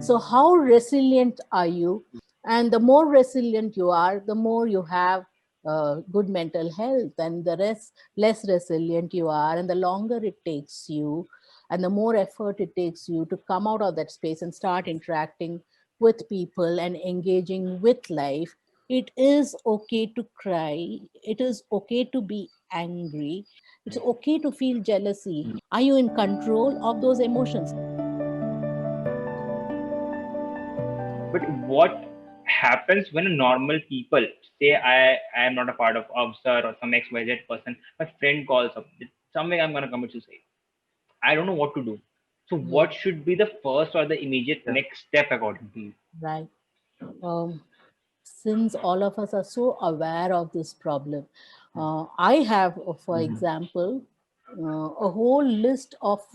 So how resilient are you? And the more resilient you are, the more you have good mental health, and the less resilient you are, and the longer it takes you, and the more effort it takes you to come out of that space and start interacting with people and engaging with life. It is okay to cry. It is okay to be angry. It's okay to feel jealousy. Are you in control of those emotions? But what happens when a normal people say I am not a part of Obser or some XYZ person, my friend calls up, somewhere I'm gonna commit suicide. I don't know what to do. So Yeah, what should be the first or the immediate Yeah. next step according to you? right. Um, since all of us are so aware of this problem, I have, for Mhm. example, a whole list of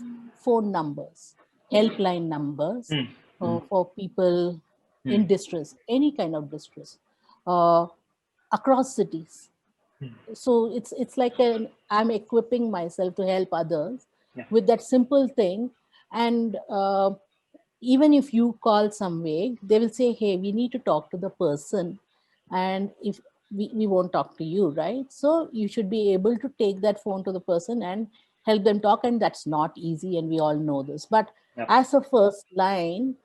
phone numbers, helpline numbers Hmm. for people Hmm. in distress, any kind of distress, uh, across cities. Hmm. So it's like I'm equipping myself to help others Yeah. with that simple thing. And even if you call some way, they will say, hey, we need to talk to the person, and if we won't talk to you, right? So you should be able to take that phone to the person and help them talk, and that's not easy, and we all know this. But Yeah. as a first line,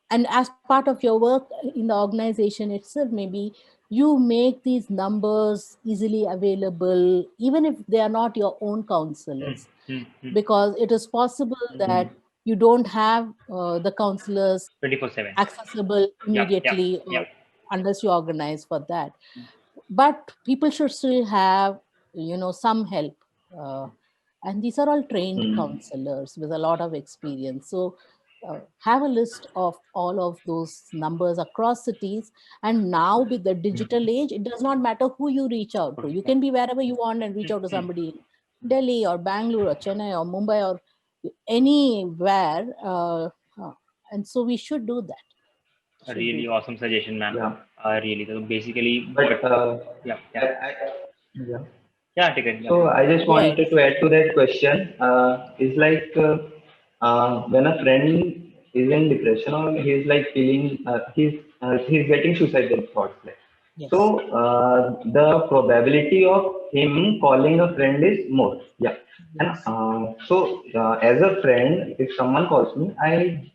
and as part of your work in the organization itself, maybe you make these numbers easily available, even if they are not your own Hmm. counselors, Hmm. Hmm. because it is possible Mhm. that you don't have the counselors 24/7. accessible Yeah. Yeah. immediately, Yeah. or unless you organize for that. But people should still have, some help, uh, and these are all trained Mhm. counselors with a lot of experience. So have a list of all of those numbers across cities. And now with the digital age, it does not matter who you reach out to. You Yeah. can be wherever you want and reach out to Hmm. somebody in Delhi or Bangalore or Chennai or Mumbai or anywhere. And so we should do that. A Should do really that. awesome suggestion, man. Yeah. Really. So basically, what? But Yeah. I, Yeah. I, yeah. Yeah. Take it. Yeah. So I just Go ahead. wanted to add to that question. It's like when a friend is in depression or he's like feeling he's getting suicidal thoughts. Like. Yes. So the probability of him calling a friend is more. Yeah. And Yes. as a friend, if someone calls me, I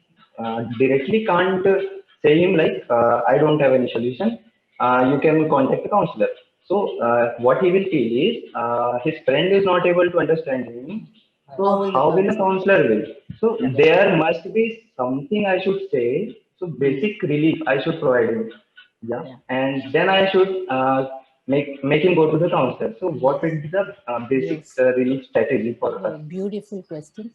directly can't say him like I don't have any solution. You can contact a counselor. So what he will feel is his friend is not able to understand him. How So will the how will a counselor? counselor will? So Yeah. Yeah. there must be something I should say. So Hmm. basic relief I should provide him. Yeah, Yeah. and then I should make him go to the counselor. So what Yes. will be the basic Yes. relief strategy for us? Beautiful question.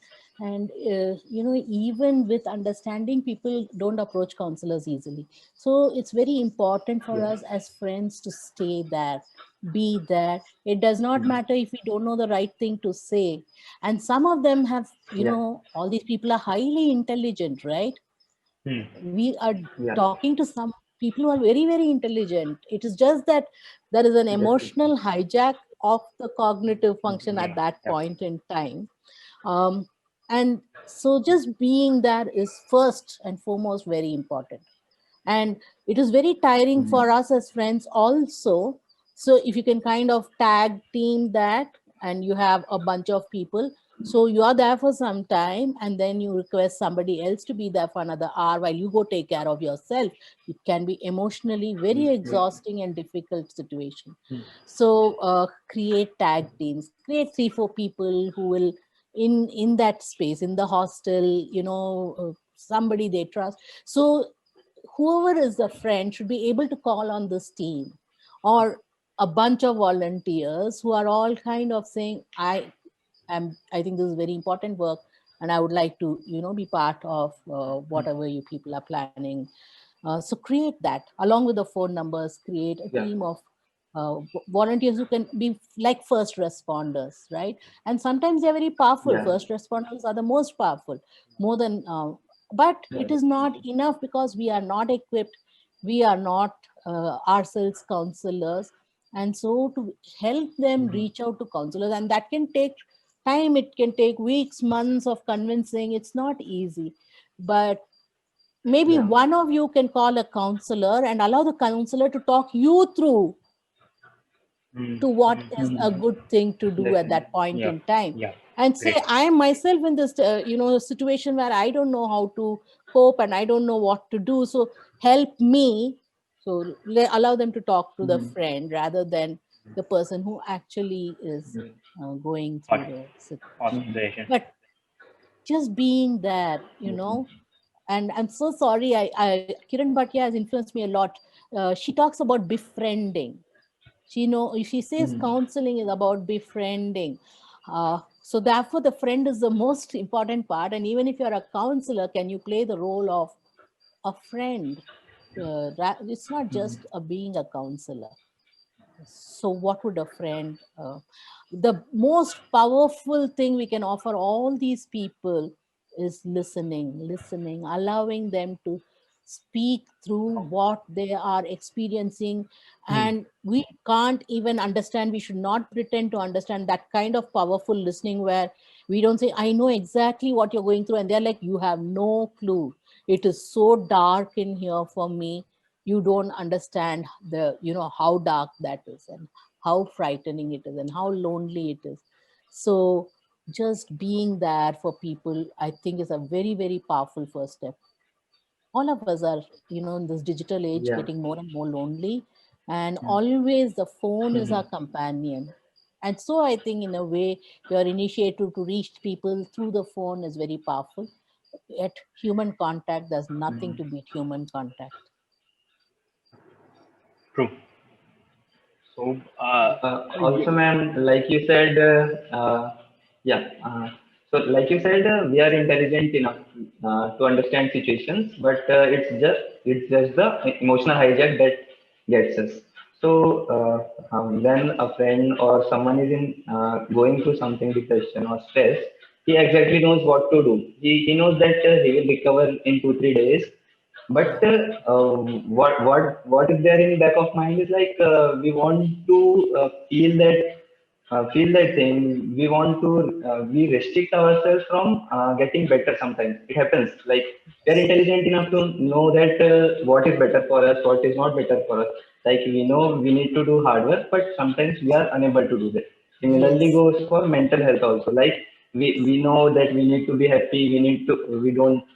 And even with understanding, people don't approach counselors easily. So it's very important for Yeah. us as friends to stay there, be there. It does not matter if we don't know the right thing to say. And some of them have, Yeah. all these people are highly intelligent, right? Hmm. We are Yeah. talking to some people who are very, very intelligent. It is just that there is an Yes. emotional hijack of the cognitive function at Yeah. that Yeah. point in time. um, and so just being there is first and foremost very important. And it is very tiring Mhm. for us as friends also. So if you can kind of tag team that, and you have a bunch of people, so you are there for some time and then you request somebody else to be there for another hour while you go take care of yourself. It can be emotionally very Yes. exhausting and difficult situation. Hmm. So create tag teams, create 3 4 people who will in that space, in the hostel, somebody they trust. So whoever is the friend should be able to call on this team, or a bunch of volunteers who are all kind of saying, I think this is very important work, and I would like to be part of whatever you people are planning. So create that along with the phone numbers, create a Yeah. team of volunteers who can be like first responders, right? And sometimes they're very powerful. Yeah. First responders are the most powerful, more than but Yeah. it is not enough because we are not equipped. We are not ourselves counselors. And so to help them Mhm. reach out to counselors, and that can take time. It can take weeks, months of convincing. It's not easy. But maybe Yeah. one of you can call a counselor and allow the counselor to talk you through to what is a good thing to do at that point Yeah. in time. Yeah. And say, Great. I am myself in this, situation where I don't know how to cope and I don't know what to do. So help me. So allow them to talk to the friend rather than the person who actually is going through Hot. the situation. Hospitalization. But just being there, and I'm so sorry, Kiran Bhatia has influenced me a lot. She talks about befriending. She says counseling is about befriending. So therefore the friend is the most important part. And even if you're a counselor, can you play the role of a friend? It's not just being a counselor. So what would a friend, the most powerful thing we can offer all these people is listening, allowing them to speak through what they are experiencing. And we can't even understand, we should not pretend to understand that kind of powerful listening where we don't say, I know exactly what you're going through, and they're like, you have no clue, it is so dark in here for me, you don't understand how dark that is and how frightening it is and how lonely it is. So just being there for people, I think, is a very, very powerful first step. All of us are, in this digital age, Yeah. getting more and more lonely, and always the phone is our companion. And so I think, in a way, your initiative to reach people through the phone is very powerful. Yet human contact, there's nothing to beat human contact. True. So, Also, ma'am, like you said, yeah. So, like you said, we are intelligent enough to understand situations, but it's just the emotional hijack that gets us. So, when a friend or someone is going through something, depression or stress, he exactly knows what to do. He knows that he will recover in 2 3 days, but what is there in back of mind is like we want to feel that thing. We want to we restrict ourselves from getting better. Sometimes it happens. Like we are intelligent enough to know that what is better for us, what is not better for us. Like we know we need to do hard work, but sometimes we are unable to do that. Similarly Yes. goes for mental health also. Like we know that we need to be happy,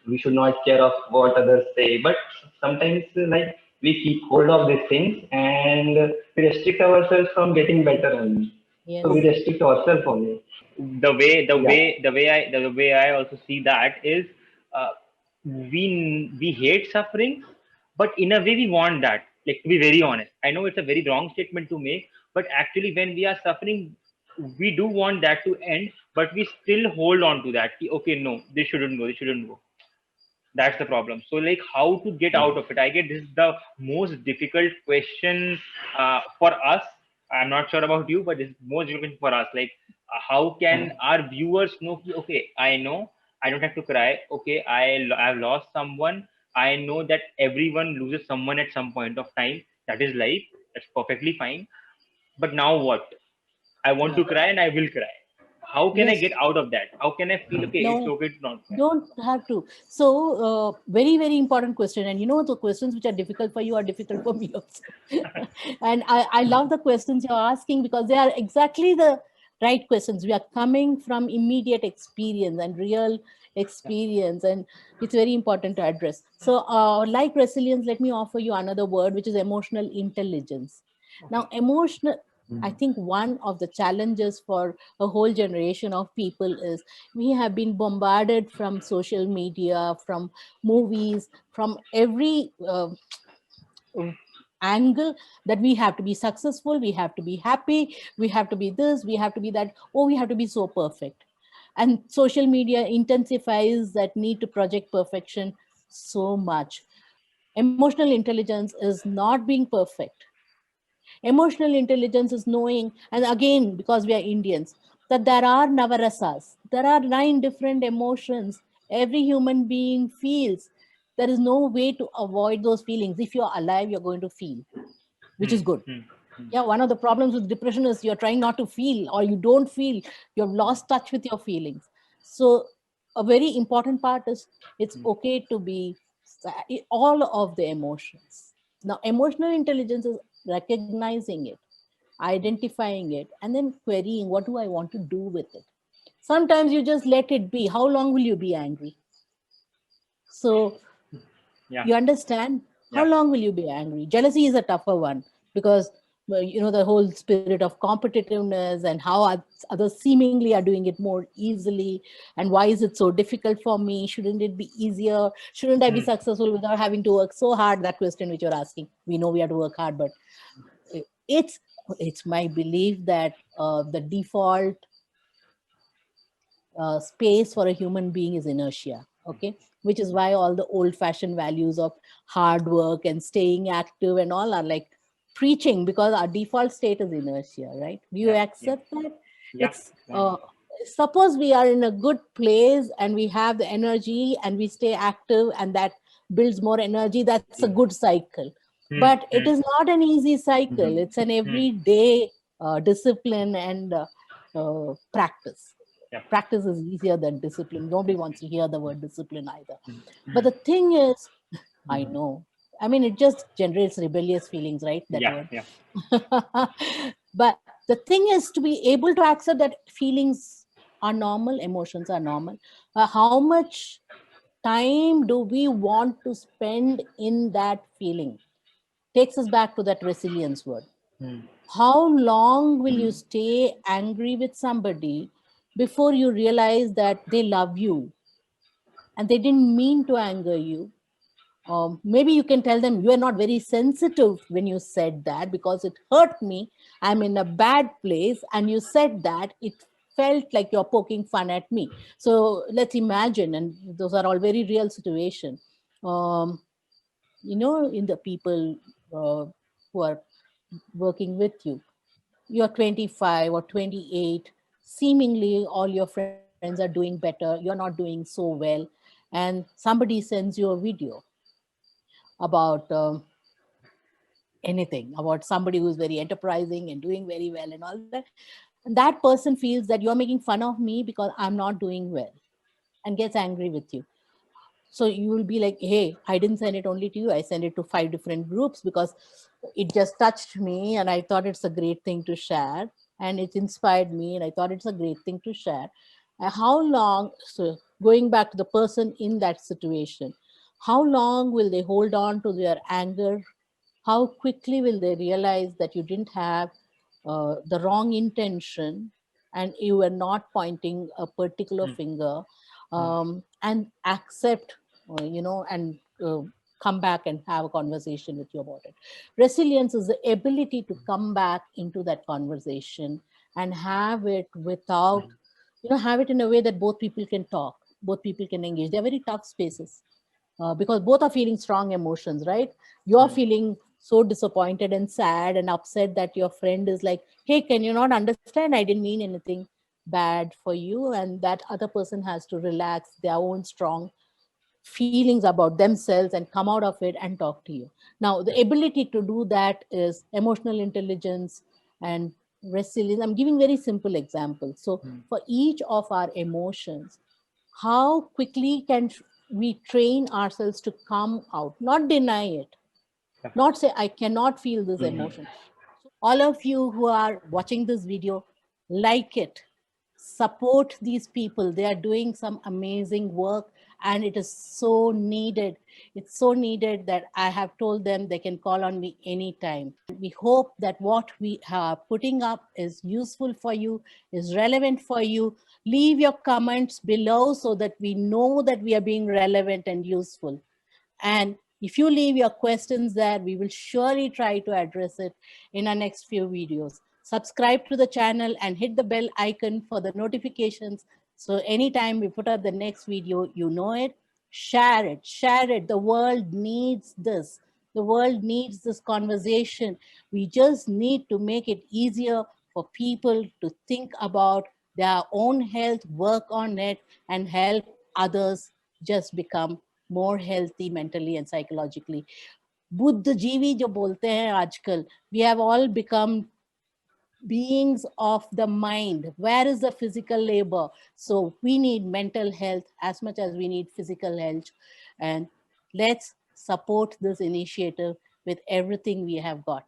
we should not care of what others say, but sometimes like we keep hold of these things and we restrict ourselves from getting better only. So we Yes. restrict ourselves only. the way the Yeah. way the way I also see that is, uh, we hate suffering, but in a way we want that. Like, to be very honest, I know it's a very wrong statement to make, but actually when we are suffering, we do want that to end, but we still hold on to that. Okay, no, this shouldn't go. That's the problem. So, like, how to get out of it? I get this is the most difficult question for us. I'm not sure about you, but it's most difficult for us. Like, how can our viewers know? Okay, I know I don't have to cry. Okay, I've lost someone. I know that everyone loses someone at some point of time. That is life. That's perfectly fine. But now what? I want Yeah. to cry and I will cry. How can I get Yes. out of that? How can I feel okay? It's No, okay to not cry. don't have to. So, very, very important question. And the questions which are difficult for you are difficult for me also. And I love the questions you're asking because they are exactly the right questions. We are coming from immediate experience and real experience, and it's very important to address. So, like resilience, let me offer you another word, which is emotional intelligence. Now, I think one of the challenges for a whole generation of people is we have been bombarded from social media, from movies, from every angle, that we have to be successful, we have to be happy, we have to be this, we have to be that, oh, we have to be so perfect. And social media intensifies that need to project perfection so much. Emotional intelligence is not being perfect. Emotional intelligence is knowing, and again, because we are Indians, that there are navarasas, there are 9 different emotions every human being feels. There is no way to avoid those feelings. If you're alive, you're going to feel, which Hmm, is good. hmm, Yeah, one of the problems with depression is you're trying not to feel, or you don't feel, you've lost touch with your feelings. So, a very important part is it's okay to be all of the emotions. Now, emotional intelligence is recognizing it, identifying it, and then querying, what do I want to do with it? Sometimes you just let it be. How long will you be angry? So Yeah. you understand? How Yeah. long will you be angry? Jealousy is a tougher one because the whole spirit of competitiveness and how others seemingly are doing it more easily, and why is it so difficult for me? Shouldn't it be easier? Shouldn't I be successful without having to work so hard? That question which you're asking. We know we have to work hard, but it's it's my belief that the default space for a human being is inertia. Okay, which is why all the old-fashioned values of hard work and staying active and all are like preaching, because our default state is inertia, right? Do you Yeah. accept that? Yeah. It's suppose we are in a good place and we have the energy and we stay active, and that builds more energy. That's a good cycle, but it is not an easy cycle. It's an everyday discipline and practice. Yeah. Practice is easier than discipline. Nobody wants to hear the word discipline either. But the thing is, I know, I mean, it just generates rebellious feelings, right? That Yeah. word. Yeah. But the thing is to be able to accept that feelings are normal, emotions are normal. How much time do we want to spend in that feeling? Takes us back to that resilience word. How long will you stay angry with somebody before you realize that they love you and they didn't mean to anger you? Maybe you can tell them, you are not very sensitive when you said that because it hurt me. I'm in a bad place, and you said that it felt like you're poking fun at me. So let's imagine, and those are all very real situations. In the people who are working with you, you're 25 or 28, seemingly all your friends are doing better, you're not doing so well, and somebody sends you a video about anything, about somebody who's very enterprising and doing very well and all that. And that person feels that you're making fun of me because I'm not doing well, and gets angry with you. So you will be like, hey, I didn't send it only to you, I sent it to 5 different groups because it just touched me and I thought it's a great thing to share, and it inspired me and I thought it's a great thing to share. How long, so going back to the person in that situation, how long will they hold on to their anger? How quickly will they realize that you didn't have the wrong intention and you were not pointing a particular finger, and accept, and come back and have a conversation with you about it? Resilience is the ability to come back into that conversation and have it without, have it in a way that both people can talk, both people can engage. They're very tough spaces, because both are feeling strong emotions, right? You're feeling so disappointed and sad and upset that your friend is like, hey, can you not understand? I didn't mean anything bad for you. And that other person has to relax their own strong feelings about themselves and come out of it and talk to you. Now, the ability to do that is emotional intelligence and resilience. I'm giving very simple examples. So, for each of our emotions, how quickly can we train ourselves to come out, not deny it, not say, I cannot feel this emotion. All of you who are watching this video, like it, support these people. They are doing some amazing work, and it is so needed. It's so needed that I have told them they can call on me anytime. We hope that what we are putting up is useful for you, is relevant for you. Leave your comments below so that we know that we are being relevant and useful. And if you leave your questions there, we will surely try to address it in our next few videos. Subscribe to the channel and hit the bell icon for the notifications. So anytime we put up the next video, you know it. Share it, share it. The world needs this. The world needs this conversation. We just need to make it easier for people to think about their own health, work on it, and help others just become more healthy mentally and psychologically. बुद्धिजीवी जो बोलते हैं आजकल, we have all become beings of the mind. Where is the physical labor? So we need mental health as much as we need physical health. And Let's support this initiative with everything we have got.